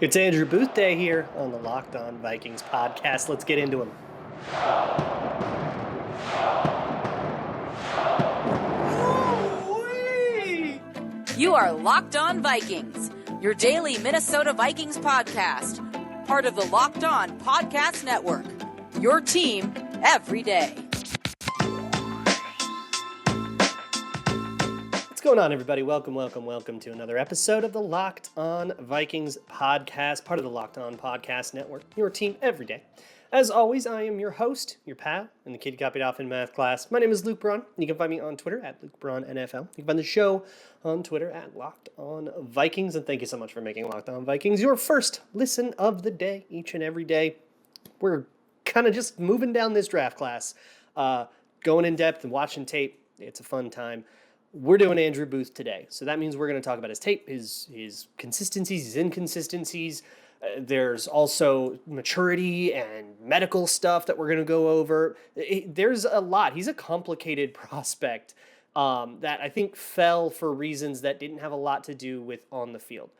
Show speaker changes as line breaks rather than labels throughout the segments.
It's Andrew Booth Day here on the Locked On Vikings podcast. Let's get into them.
You are Locked On Vikings, your daily Minnesota Vikings podcast, part of the Locked On Podcast Network, your team every day.
What's going on, everybody? Welcome to another episode of the Locked On Vikings podcast, part of the Locked On Podcast Network, your team every day. As always, I am your host, your pal, and the kid you copied off in math class. My name is Luke Braun. You can find me on Twitter at Luke Braun NFL. You can find the show on Twitter at Locked On Vikings. And thank you so much for making Locked On Vikings your first listen of the day, each and every day. We're kind of just moving down this draft class, going in depth and watching tape. It's a fun time. We're doing Andrew Booth today. So that means we're going to talk about his tape, his consistencies, his inconsistencies. There's also maturity and medical stuff that we're going to go over. There's a lot. He's a complicated prospect that I think fell for reasons that didn't have a lot to do with on the field.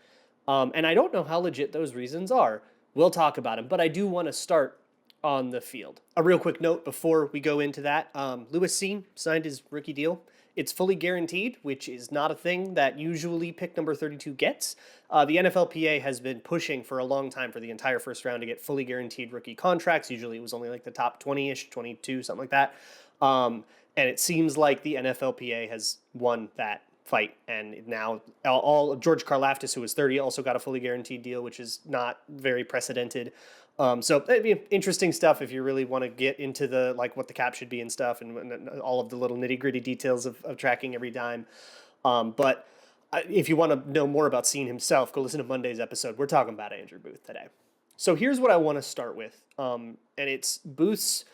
And I don't know how legit those reasons are. We'll talk about them, but I do want to start on the field. A real quick note before we go into that. Cine signed his rookie deal. It's fully guaranteed, which is not a thing that usually pick number 32 gets. The NFLPA has been pushing for a long time for the entire first round to get fully guaranteed rookie contracts. Usually it was only like the top 20-ish, 22, something like that. And it seems like the NFLPA has won that fight. And now all George Karlaftis, who was 30, also got a fully guaranteed deal, which is not very precedented. So it'd be interesting stuff if you really want to get into the what the cap should be and stuff and all of the little nitty gritty details of tracking every dime. But if you want to know more about Cine himself, go listen to Monday's episode. We're talking about Andrew Booth today. So here's what I want to start with. And it's Booth's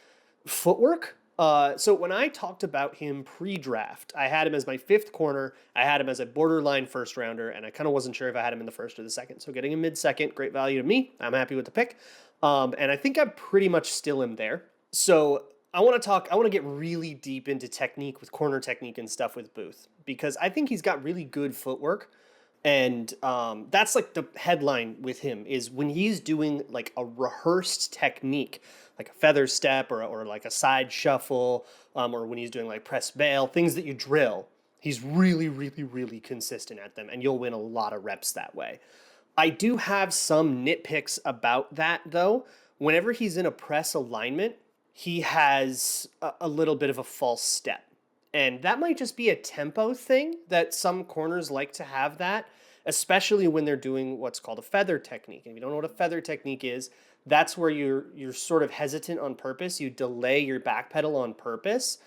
footwork. So when I talked about him pre-draft, I had him as my fifth corner. I had him as a borderline first rounder, and I kind of wasn't sure if I had him in the first or the second. So getting him mid-second, great value to me. I'm happy with the pick. And I think I pretty much still am there. So I want to get really deep into technique with corner technique and stuff with Booth, because I think he's got really good footwork. And that's like the headline with him is when he's doing like a rehearsed technique, like a feather step or like a side shuffle, or when he's doing like press bail, things that you drill, he's really, really, really consistent at them, and you'll win a lot of reps that way. I do have some nitpicks about that, though. Whenever he's in a press alignment, he has a little bit of a false step. And that might just be a tempo thing that some corners like to have that, especially when they're doing what's called a feather technique. And if you don't know what a feather technique is, that's where you're sort of hesitant on purpose. You delay your back pedal on purpose.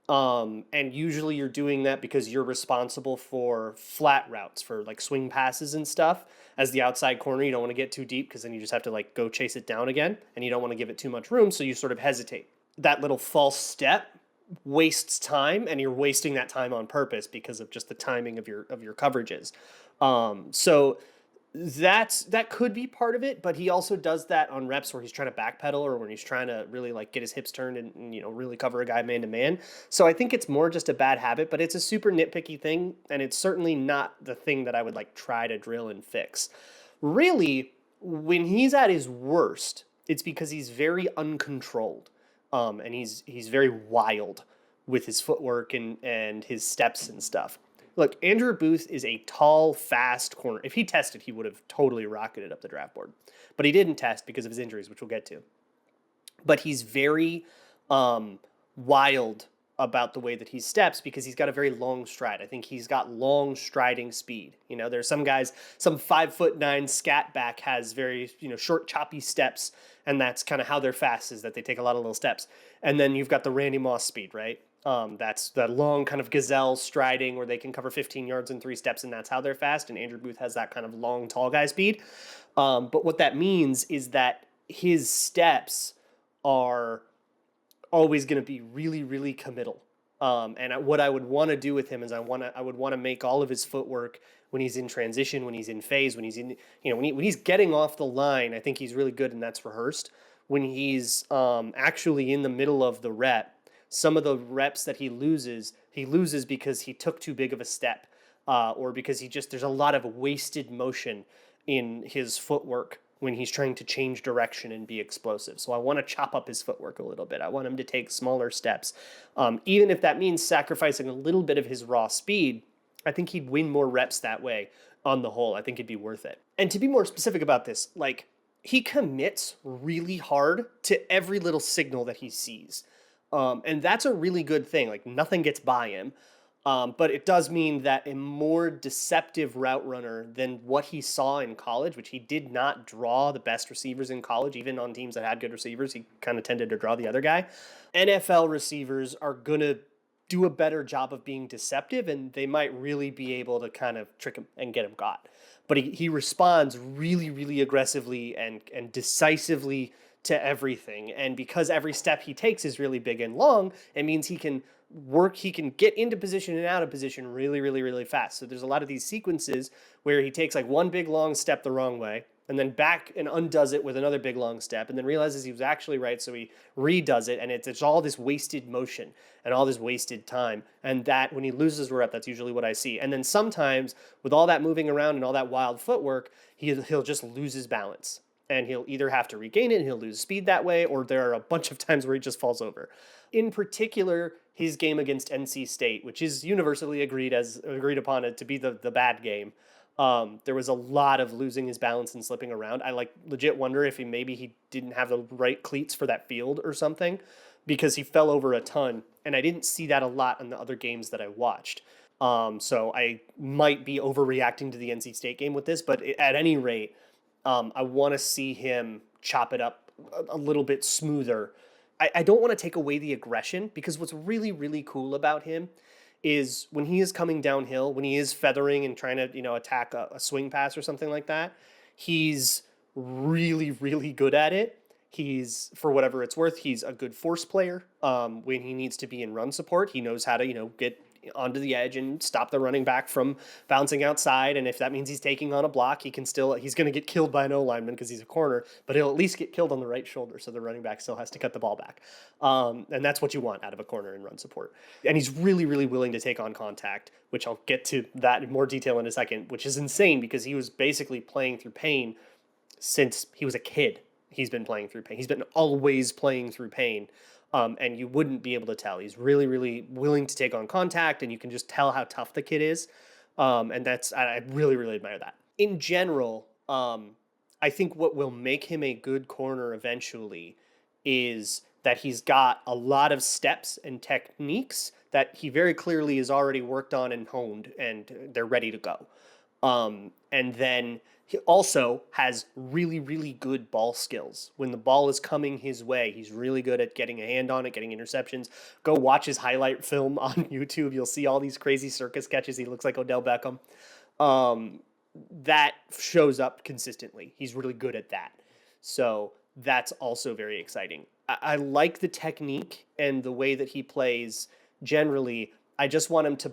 And usually you're doing that because you're responsible for flat routes, for like swing passes and stuff. As the outside corner, you don't want to get too deep because then you just have to like go chase it down again, and you don't want to give it too much room, so you sort of hesitate. That little false step wastes time, and you're wasting that time on purpose because of just the timing of your coverages. So that could be part of it, but he also does that on reps where he's trying to backpedal or when he's trying to really like get his hips turned and really cover a guy man to man. So I think it's more just a bad habit, but it's a super nitpicky thing, and it's certainly not the thing that I would like try to drill and fix. Really, when he's at his worst, it's because he's very uncontrolled, and he's very wild with his footwork and his steps and stuff. Look, Andrew Booth is a tall, fast corner. If he tested, he would have totally rocketed up the draft board. But he didn't test because of his injuries, which we'll get to. But he's very wild about the way that he steps because he's got a very long stride. I think he's got long striding speed. There's some guys, some 5'9" scat back has very, short, choppy steps, and that's kind of how they're fast, is that they take a lot of little steps. And then you've got the Randy Moss speed, right? That's the long kind of gazelle striding where they can cover 15 yards in 3 steps, and that's how they're fast. And Andrew Booth has that kind of long, tall guy speed. But what that means is that his steps are always going to be really, really committal. And what I would want to do with him is I would want to make all of his footwork when he's in transition, when he's in phase, when he's in, when he's getting off the line, I think he's really good, and that's rehearsed. When he's actually in the middle of the rep, some of the reps that he loses because he took too big of a step, or because there's a lot of wasted motion in his footwork when he's trying to change direction and be explosive. So I want to chop up his footwork a little bit. I want him to take smaller steps. Even if that means sacrificing a little bit of his raw speed, I think he'd win more reps that way on the whole. I think it'd be worth it. And to be more specific about this, like, he commits really hard to every little signal that he sees. And that's a really good thing. Like, nothing gets by him. But it does mean that a more deceptive route runner than what he saw in college, which he did not draw the best receivers in college, even on teams that had good receivers, he kind of tended to draw the other guy. NFL receivers are going to do a better job of being deceptive, and they might really be able to kind of trick him and get him got. But he responds really, really aggressively and decisively to everything. And because every step he takes is really big and long, it means he can get into position and out of position really, really, really fast. So there's a lot of these sequences where he takes like one big long step the wrong way and then back and undoes it with another big long step and then realizes he was actually right. So he redoes it, and it's all this wasted motion and all this wasted time. And that when he loses a rep, that's usually what I see. And then sometimes with all that moving around and all that wild footwork, he'll just lose his balance. And he'll either have to regain it and he'll lose speed that way, or there are a bunch of times where he just falls over. In particular, his game against NC State, which is universally agreed upon it to be the bad game. There was a lot of losing his balance and slipping around. I legit wonder if he didn't have the right cleats for that field or something, because he fell over a ton. And I didn't see that a lot in the other games that I watched. So I might be overreacting to the NC State game with this, but at any rate, I want to see him chop it up a little bit smoother. I don't want to take away the aggression, because what's really, really cool about him is when he is coming downhill, when he is feathering and trying to, attack a swing pass or something like that, he's really, really good at it. He's, for whatever it's worth, he's a good force player. When he needs to be in run support, he knows how to, get onto the edge and stop the running back from bouncing outside. And if that means he's taking on a block, he's going to get killed by an O-lineman because he's a corner, but he'll at least get killed on the right shoulder. So the running back still has to cut the ball back. And that's what you want out of a corner in run support. And he's really, really willing to take on contact, which I'll get to that in more detail in a second, which is insane because he was basically playing through pain since he was a kid. He's been playing through pain. He's been always playing through pain. And you wouldn't be able to tell. He's really, really willing to take on contact, and you can just tell how tough the kid is. And I really, really admire that. In general, I think what will make him a good corner eventually is that he's got a lot of steps and techniques that he very clearly has already worked on and honed, and they're ready to go. And then he also has really, really good ball skills. When the ball is coming his way, he's really good at getting a hand on it, getting interceptions. Go watch his highlight film on YouTube. You'll see all these crazy circus catches. He looks like Odell Beckham. That shows up consistently. He's really good at that. So that's also very exciting. I like the technique and the way that he plays generally. I just want him to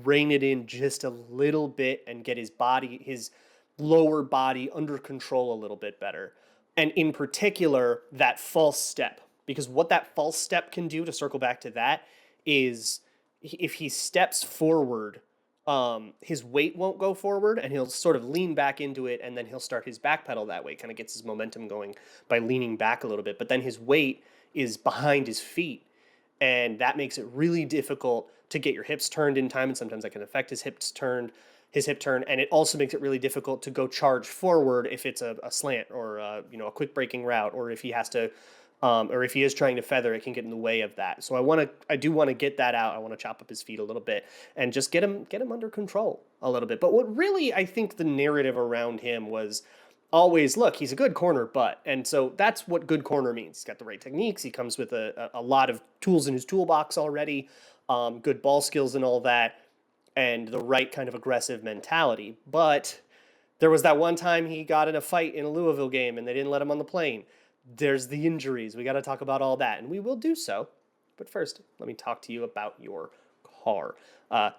rein it in just a little bit and get his lower body under control a little bit better. And in particular, that false step. Because what that false step can do, to circle back to that, is if he steps forward, his weight won't go forward and he'll sort of lean back into it, and then he'll start his back pedal that way. Kind of gets his momentum going by leaning back a little bit. But then his weight is behind his feet, and that makes it really difficult to get your hips turned in time, and sometimes that can affect his hip turn, and it also makes it really difficult to go charge forward if it's a slant or a quick breaking route, or if he has to, or if he is trying to feather, it can get in the way of that. So I do want to get that out. I want to chop up his feet a little bit and just get him under control a little bit. But what really, I think the narrative around him was always, look, he's a good corner, and so that's what good corner means. He's got the right techniques. He comes with a lot of tools in his toolbox already, good ball skills and all that, and the right kind of aggressive mentality. But there was that one time he got in a fight in a Louisville game and they didn't let him on the plane. There's the injuries. We got to talk about all that, and we will do so. But first, let me talk to you about your car.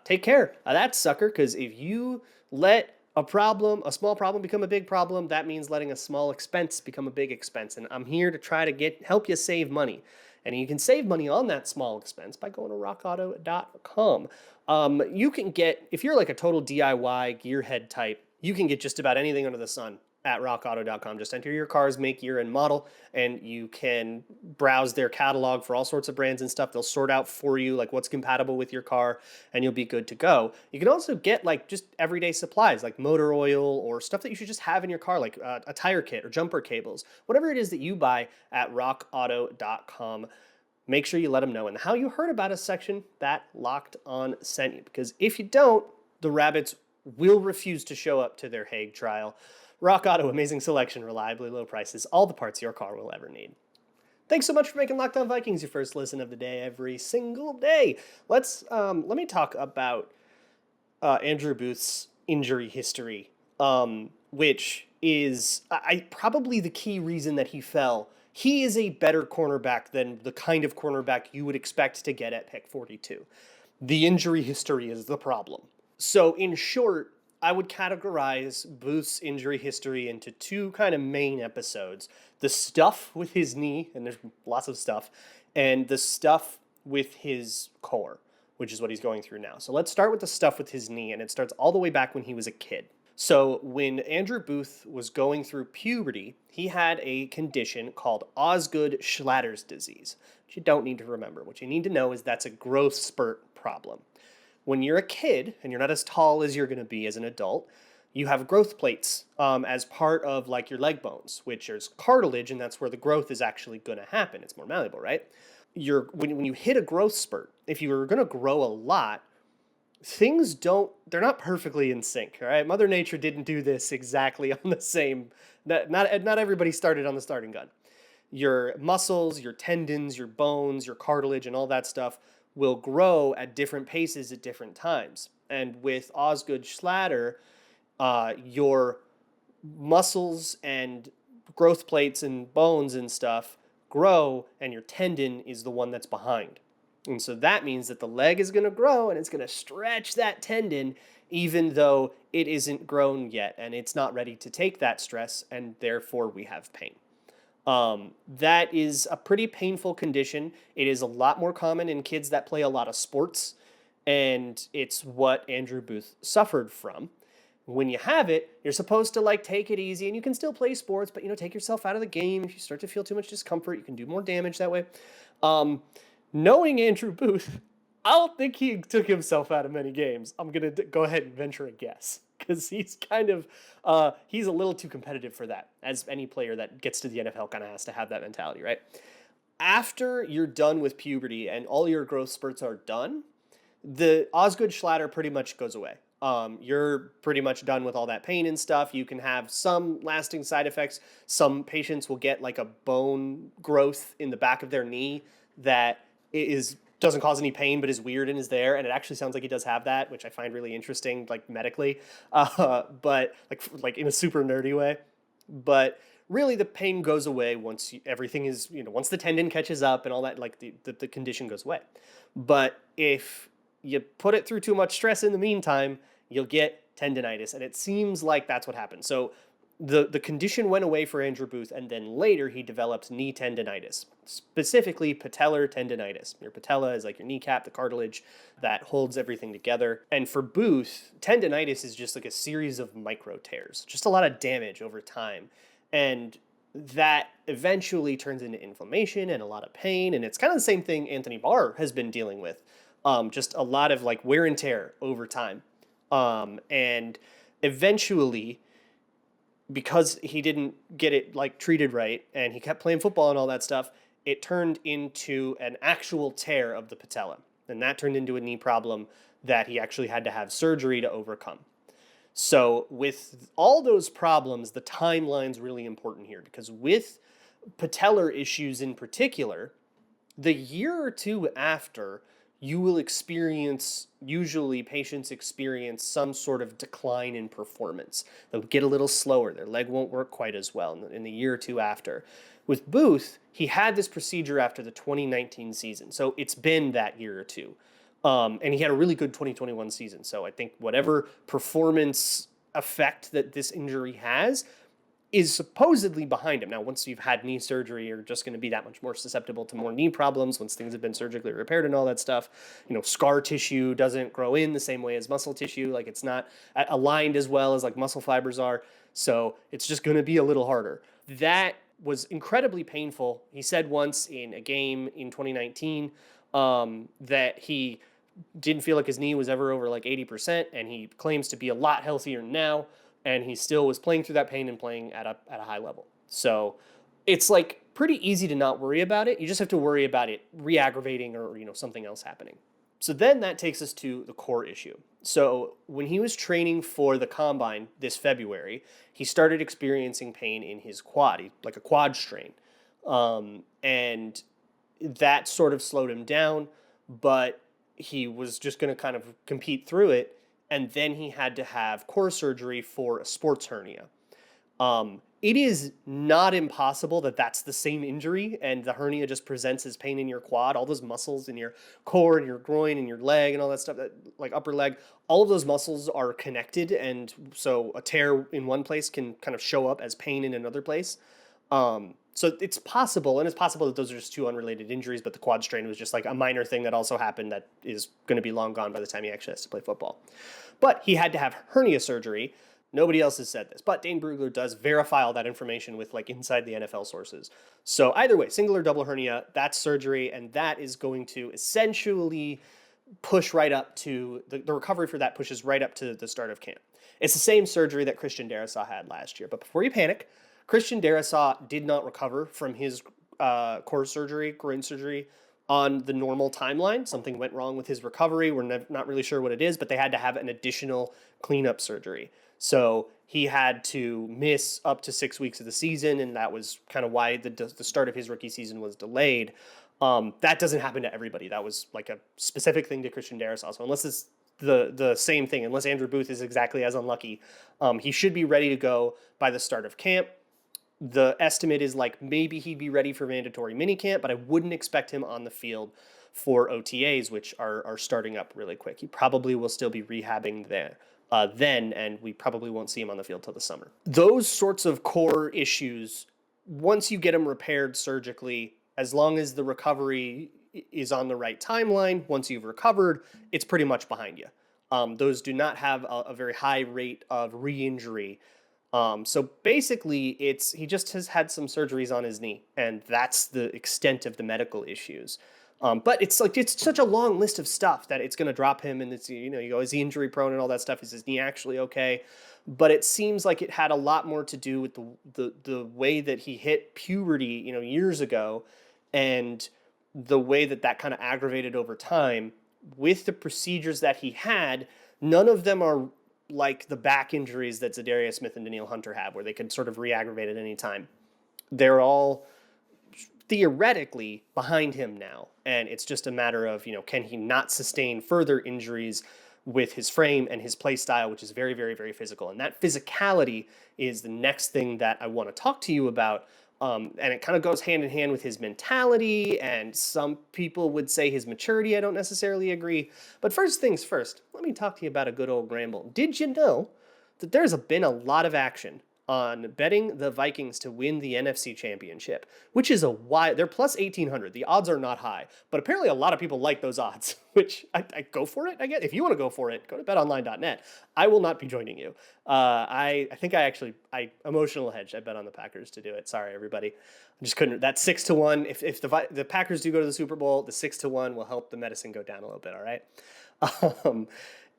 Take care of that sucker, because if you let a small problem become a big problem, that means letting a small expense become a big expense. And I'm here to try to help you save money. And you can save money on that small expense by going to rockauto.com. You can get, if you're like a total DIY gearhead type, You can get just about anything under the sun at rockauto.com. Just enter your car's make, year, and model, and you can browse their catalog for all sorts of brands and stuff. They'll sort out for you like what's compatible with your car, and you'll be good to go. You can also get like just everyday supplies like motor oil or stuff that you should just have in your car, like a tire kit or jumper cables, whatever it is that you buy at rockauto.com. Make sure you let them know in the How You Heard About Us section that Locked On sent you, because if you don't, the rabbits will refuse to show up to their Hague trial. Rock Auto, amazing selection, reliably low prices, all the parts your car will ever need. Thanks so much for making Locked On Vikings your first listen of the day every single day. Let me talk about Andrew Booth's injury history, which is probably the key reason that he fell. He is a better cornerback than the kind of cornerback you would expect to get at pick 42. The injury history is the problem. So in short, I would categorize Booth's injury history into two kind of main episodes. The stuff with his knee, and there's lots of stuff, and the stuff with his core, which is what he's going through now. So let's start with the stuff with his knee, and it starts all the way back when he was a kid. So when Andrew Booth was going through puberty, he had a condition called Osgood-Schlatter's disease, which you don't need to remember. What you need to know is that's a growth spurt problem. When you're a kid and you're not as tall as you're going to be as an adult, you have growth plates as part of like your leg bones, which is cartilage, and that's where the growth is actually going to happen. It's more malleable, right? When you hit a growth spurt, if you were going to grow a lot, they're not perfectly in sync, all right? Mother Nature didn't do this exactly on the same, not everybody started on the starting gun. Your muscles, your tendons, your bones, your cartilage, and all that stuff will grow at different paces at different times. And with Osgood-Schlatter, your muscles and growth plates and bones and stuff grow, and your tendon is the one that's behind. And so that means that the leg is going to grow and it's going to stretch that tendon even though it isn't grown yet and it's not ready to take that stress, and therefore we have pain. That is a pretty painful condition. It is a lot more common in kids that play a lot of sports, and it's what Andrew Booth suffered from. When you have it, you're supposed to like take it easy, and you can still play sports, but take yourself out of the game. If you start to feel too much discomfort, you can do more damage that way. Knowing Andrew Booth, I don't think he took himself out of many games. I'm going to go ahead and venture a guess, because he's he's a little too competitive for that, as any player that gets to the NFL kind of has to have that mentality, right? After you're done with puberty and all your growth spurts are done, the Osgood-Schlatter pretty much goes away. You're pretty much done with all that pain and stuff. You can have some lasting side effects. Some patients will get like a bone growth in the back of their knee that doesn't cause any pain, but is weird and is there. And it actually sounds like he does have that, which I find really interesting, like medically, but like in a super nerdy way. But really the pain goes away once once the tendon catches up and all that, like the condition goes away. But if you put it through too much stress in the meantime, you'll get tendinitis. And it seems like that's what happened. So the condition went away for Andrew Booth, and then later he developed knee tendinitis, specifically patellar tendinitis. Your patella is like your kneecap, the cartilage that holds everything together. And for Booth, tendinitis is just like a series of micro tears, just a lot of damage over time. And that eventually turns into inflammation and a lot of pain. And it's kind of the same thing Anthony Barr has been dealing with, just a lot of like wear and tear over time. And eventually, because he didn't get it like treated right and he kept playing football and all that stuff, it turned into an actual tear of the patella. And that turned into a knee problem that he actually had to have surgery to overcome. So with all those problems, the timeline's really important here, because with patellar issues in particular, the year or two after, you will usually patients experience some sort of decline in performance. They'll get a little slower. Their leg won't work quite as well in the year or two after. With Booth, he had this procedure after the 2019 season. So it's been that year or two. And he had a really good 2021 season. So I think whatever performance effect that this injury has, is supposedly behind him. Now, once you've had knee surgery, you're just going to be that much more susceptible to more knee problems once things have been surgically repaired and all that stuff. Scar tissue doesn't grow in the same way as muscle tissue. Like, it's not aligned as well as like muscle fibers are. So it's just going to be a little harder. That was incredibly painful. He said once in a game in 2019 that he didn't feel like his knee was ever over like 80%, and he claims to be a lot healthier now, and he still was playing through that pain and playing at a high level. So it's like pretty easy to not worry about it. You just have to worry about it re-aggravating or something else happening. So then that takes us to the core issue. So when he was training for the combine this February, he started experiencing pain in his quad, like a quad strain. And that sort of slowed him down, but he was just going to kind of compete through it. And then he had to have core surgery for a sports hernia. It is not impossible that that's the same injury and the hernia just presents as pain in your quad. All those muscles in your core and your groin and your leg and all that stuff, like upper leg, all of those muscles are connected. And so a tear in one place can kind of show up as pain in another place. So it's possible, and it's possible that those are just two unrelated injuries, but the quad strain was just like a minor thing that also happened that is going to be long gone by the time he actually has to play football. But he had to have hernia surgery. Nobody else has said this, but Dane Brugler does verify all that information with like inside the NFL sources. So either way, single or double hernia, that's surgery, and that is going to essentially push right up to, the recovery for that pushes right up to the start of camp. It's the same surgery that Christian Darrisaw had last year, but before you panic, Christian Darrisaw did not recover from his core surgery, groin surgery, on the normal timeline. Something went wrong with his recovery. We're not really sure what it is, but they had to have an additional cleanup surgery. So he had to miss up to 6 weeks of the season, and that was kind of why the start of his rookie season was delayed. That doesn't happen to everybody. That was like a specific thing to Christian Darrisaw. So unless it's the same thing, unless Andrew Booth is exactly as unlucky, he should be ready to go by the start of camp. The estimate is like maybe he'd be ready for mandatory minicamp, but I wouldn't expect him on the field for OTAs, which are starting up really quick. He probably will still be rehabbing there then, and we probably won't see him on the field till the summer. Those sorts of core issues, once you get them repaired surgically, as long as the recovery is on the right timeline, once you've recovered, it's pretty much behind you. Those do not have a very high rate of re-injury. So basically, he just has had some surgeries on his knee, and that's the extent of the medical issues. But it's such a long list of stuff that it's going to drop him, and it's, you go, is he injury prone and all that stuff? Is his knee actually okay? But it seems like it had a lot more to do with the way that he hit puberty, years ago, and the way that kind of aggravated over time with the procedures that he had. None of them are like the back injuries that Zadarius Smith and Danielle Hunter have, where they can sort of re-aggravate at any time. They're all theoretically behind him now, and it's just a matter of, can he not sustain further injuries with his frame and his play style, which is very, very, very physical. And that physicality is the next thing that I want to talk to you about. And it kind of goes hand in hand with his mentality, and some people would say his maturity. I don't necessarily agree. But first things first, let me talk to you about a good old Gramble. Did you know that there's been a lot of action on betting the Vikings to win the NFC Championship, which is they're plus 1,800. The odds are not high, but apparently a lot of people like those odds, which I go for it, I guess. If you want to go for it, go to betonline.net. I will not be joining you. I think I emotional hedged. I bet on the Packers to do it. Sorry, everybody. I just couldn't. That's 6-1. If the Packers do go to the Super Bowl, the 6-1 will help the medicine go down a little bit, all right?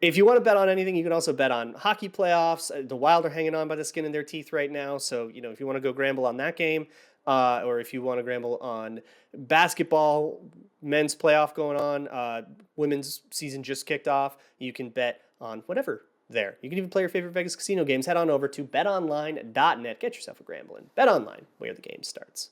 If you want to bet on anything, you can also bet on hockey playoffs. The Wild are hanging on by the skin of their teeth right now. So, if you want to go gamble on that game, or if you want to gamble on basketball, men's playoff going on, women's season just kicked off, you can bet on whatever there. You can even play your favorite Vegas casino games. Head on over to betonline.net. Get yourself a gambling. BetOnline, where the game starts.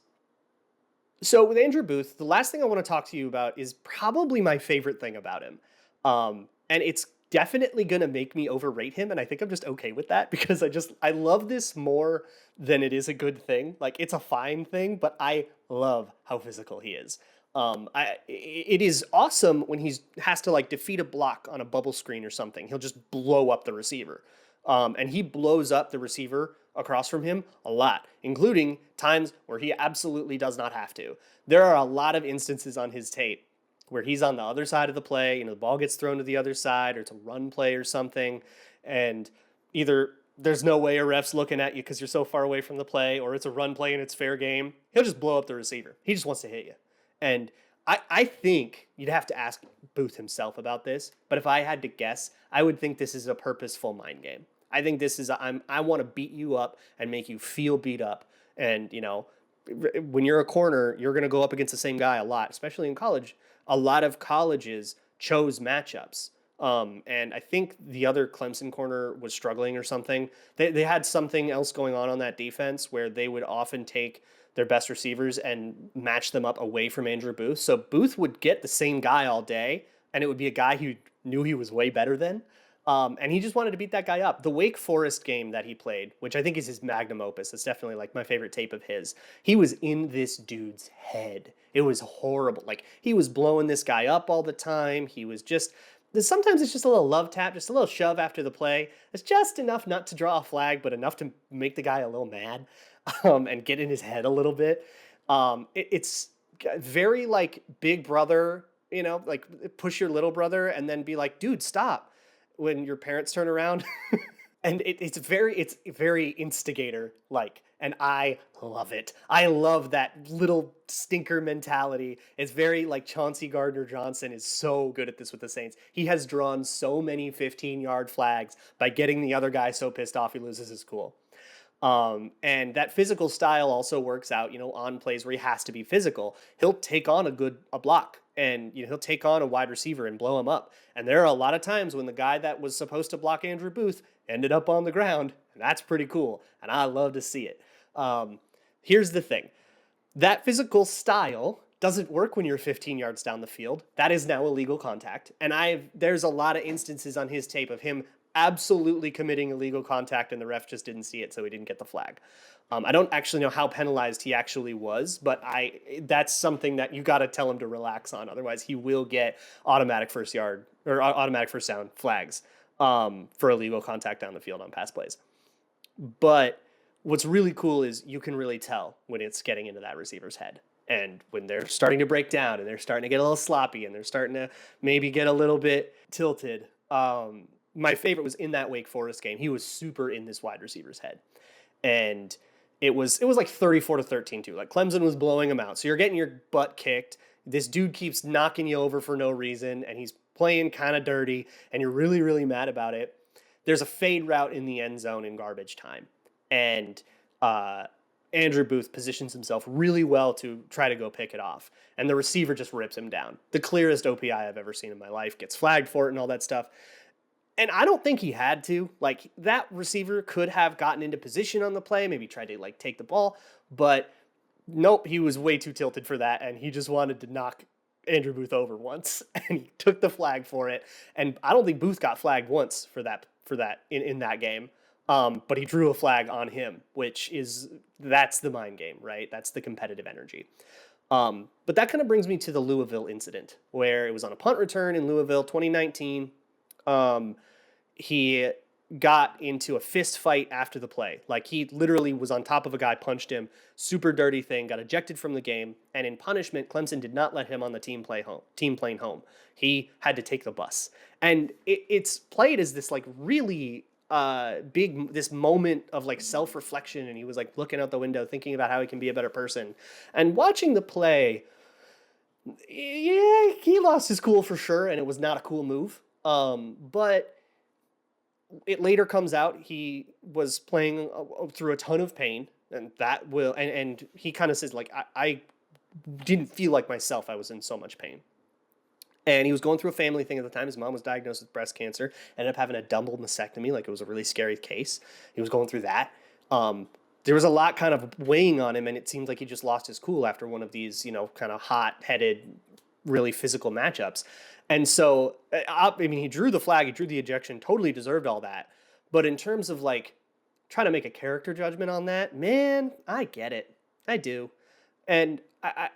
So with Andrew Booth, the last thing I want to talk to you about is probably my favorite thing about him. And it's definitely going to make me overrate him, and I think I'm just okay with that, because I love this more than it is a good thing. Like, it's a fine thing, but I love how physical he is. It is awesome when he has to defeat a block on a bubble screen or something. He'll just blow up the receiver. And he blows up the receiver across from him a lot, including times where he absolutely does not have to. There are a lot of instances on his tape where he's on the other side of the play, the ball gets thrown to the other side, or it's a run play or something, and either there's no way a ref's looking at you because you're so far away from the play, or it's a run play and it's fair game. He'll just blow up the receiver. He just wants to hit you. And I think you'd have to ask Booth himself about this, but if I had to guess, I would think this is a purposeful mind game. I think this is I want to beat you up and make you feel beat up. And when you're a corner, you're going to go up against the same guy a lot, especially in college. A lot of colleges chose matchups. And I think the other Clemson corner was struggling or something. They had something else going on that defense where they would often take their best receivers and match them up away from Andrew Booth. So Booth would get the same guy all day, and it would be a guy who knew he was way better than. And he just wanted to beat that guy up. The Wake Forest game that he played, which I think is his magnum opus, it's definitely like my favorite tape of his. He was in this dude's head. It was horrible. Like, he was blowing this guy up all the time. He was just, sometimes it's just a little love tap, just a little shove after the play. It's just enough not to draw a flag, but enough to make the guy a little mad and get in his head a little bit. It's very like Big Brother, like push your little brother and then be like, dude, stop, when your parents turn around. And it's very instigator like, and I love it. I love that little stinker mentality. It's very like Chauncey Gardner-Johnson is so good at this with the Saints. He has drawn so many 15-yard flags by getting the other guy so pissed off he loses his cool. And that physical style also works out, on plays where he has to be physical. He'll take on a block, and he'll take on a wide receiver and blow him up. And there are a lot of times when the guy that was supposed to block Andrew Booth ended up on the ground, and that's pretty cool. And I love to see it. Here's the thing. That physical style doesn't work when you're 15 yards down the field. That is now illegal contact. And there's a lot of instances on his tape of him absolutely committing illegal contact, and the ref just didn't see it, so he didn't get the flag. I don't actually know how penalized he actually was, but that's something that you got to tell him to relax on. Otherwise, he will get automatic first down flags for illegal contact down the field on pass plays. But what's really cool is you can really tell when it's getting into that receiver's head. And when they're starting to break down and they're starting to get a little sloppy and they're starting to maybe get a little bit tilted. My favorite was in that Wake Forest game. He was super in this wide receiver's head. And it was like 34-13 too. Like, Clemson was blowing him out. So you're getting your butt kicked. This dude keeps knocking you over for no reason, and he's playing kind of dirty, and you're really, really mad about it. There's a fade route in the end zone in garbage time. And Andrew Booth positions himself really well to try to go pick it off. And the receiver just rips him down. The clearest OPI I've ever seen in my life, gets flagged for it and all that stuff. And I don't think he had to. Like, that receiver could have gotten into position on the play, maybe tried to take the ball, but nope, he was way too tilted for that, and he just wanted to knock Andrew Booth over once, and he took the flag for it. And I don't think Booth got flagged once for that in that game. But he drew a flag on him, that's the mind game, right? That's the competitive energy. But that kind of brings me to the Louisville incident, where it was on a punt return in Louisville, 2019. He got into a fist fight after the play. Like, he literally was on top of a guy, punched him, super dirty thing, got ejected from the game. And in punishment, Clemson did not let him on the team plane home. He had to take the bus. And it's played as this really big, this moment of self-reflection. And he was looking out the window, thinking about how he can be a better person. And watching the play, yeah, he lost his cool for sure. And it was not a cool move. But it later comes out he was playing through a ton of pain, and and he kind of says, I didn't feel like myself. I was in so much pain. And he was going through a family thing at the time. His mom was diagnosed with breast cancer, ended up having a double mastectomy. It was a really scary case. He was going through that. There was a lot kind of weighing on him, and it seemed like he just lost his cool after one of these, kind of hot-headed, really physical matchups. And so, he drew the flag, he drew the ejection, totally deserved all that. But in terms of trying to make a character judgment on that, man, I get it. I do. And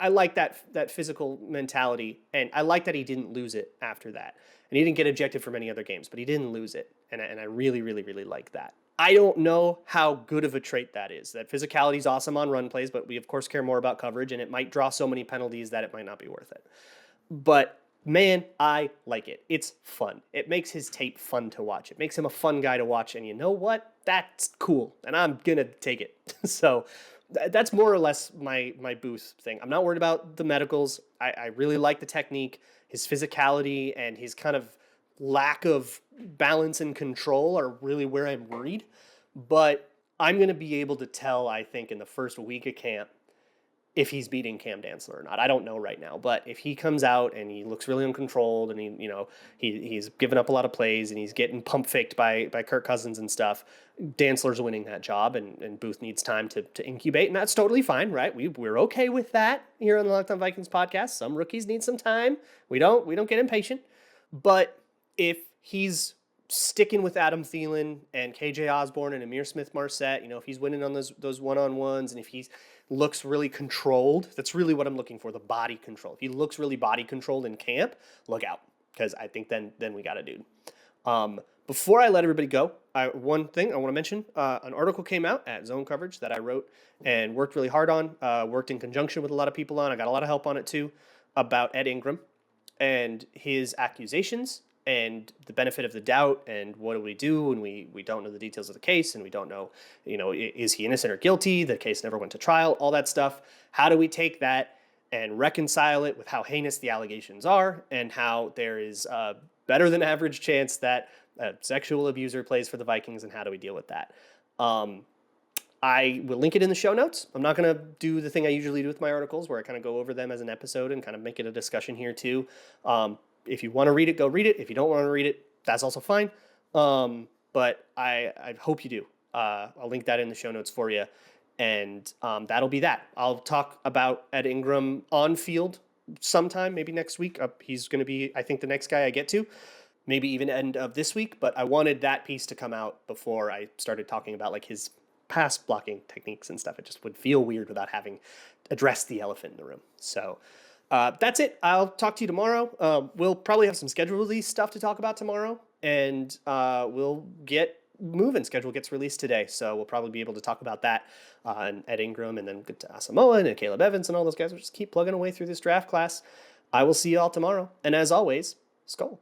I like that physical mentality, and I like that he didn't lose it after that. And he didn't get ejected from any other games, but he didn't lose it. And I really, really, really like that. I don't know how good of a trait that is. That physicality is awesome on run plays, but we, of course, care more about coverage, and it might draw so many penalties that it might not be worth it. But, man, I like it. It's fun. It makes his tape fun to watch. It makes him a fun guy to watch, and you know what? That's cool, and I'm going to take it. So that's more or less my Booth thing. I'm not worried about the medicals. I really like the technique. His physicality and his kind of lack of balance and control are really where I'm worried. But I'm going to be able to tell, I think, in the first week of camp if he's beating Cam Dantzler or not. I don't know right now, but if he comes out and he looks really uncontrolled and he's given up a lot of plays and he's getting pump faked by Kirk Cousins and stuff, Dantzler's winning that job, and Booth needs time to incubate, and that's totally fine, right? We're okay with that here on the Locked On Vikings podcast. Some rookies need some time. We don't get impatient, but if he's sticking with Adam Thielen and KJ Osborne and Amir Smith-Marset, if he's winning on those one-on-ones, and if he looks really controlled, that's really what I'm looking for, the body control. If he looks really body controlled in camp, look out, because I think then we got a dude. Before I let everybody go, one thing I want to mention, an article came out at Zone Coverage that I wrote and worked really hard on, worked in conjunction with a lot of people on. I got a lot of help on it too, about Ed Ingram and his accusations and the benefit of the doubt, and what do we do when we don't know the details of the case, and we don't know, is he innocent or guilty? The case never went to trial, all that stuff. How do we take that and reconcile it with how heinous the allegations are, and how there is a better than average chance that a sexual abuser plays for the Vikings, and how do we deal with that? I will link it in the show notes. I'm not going to do the thing I usually do with my articles, where I kind of go over them as an episode and kind of make it a discussion here too. If you want to read it, go read it. If you don't want to read it, that's also fine. But I hope you do. I'll link that in the show notes for you. And that'll be that. I'll talk about Ed Ingram on field sometime, maybe next week. He's going to be, I think, the next guy I get to. Maybe even end of this week. But I wanted that piece to come out before I started talking about like his pass blocking techniques and stuff. It just would feel weird without having addressed the elephant in the room. So that's it. I'll talk to you tomorrow. We'll probably have some schedule release stuff to talk about tomorrow, and we'll get moving. Schedule gets released today, so we'll probably be able to talk about that and Ed Ingram, and then get to Asamoah and Caleb Evans and all those guys. We'll just keep plugging away through this draft class. I will see you all tomorrow, and as always, Skol.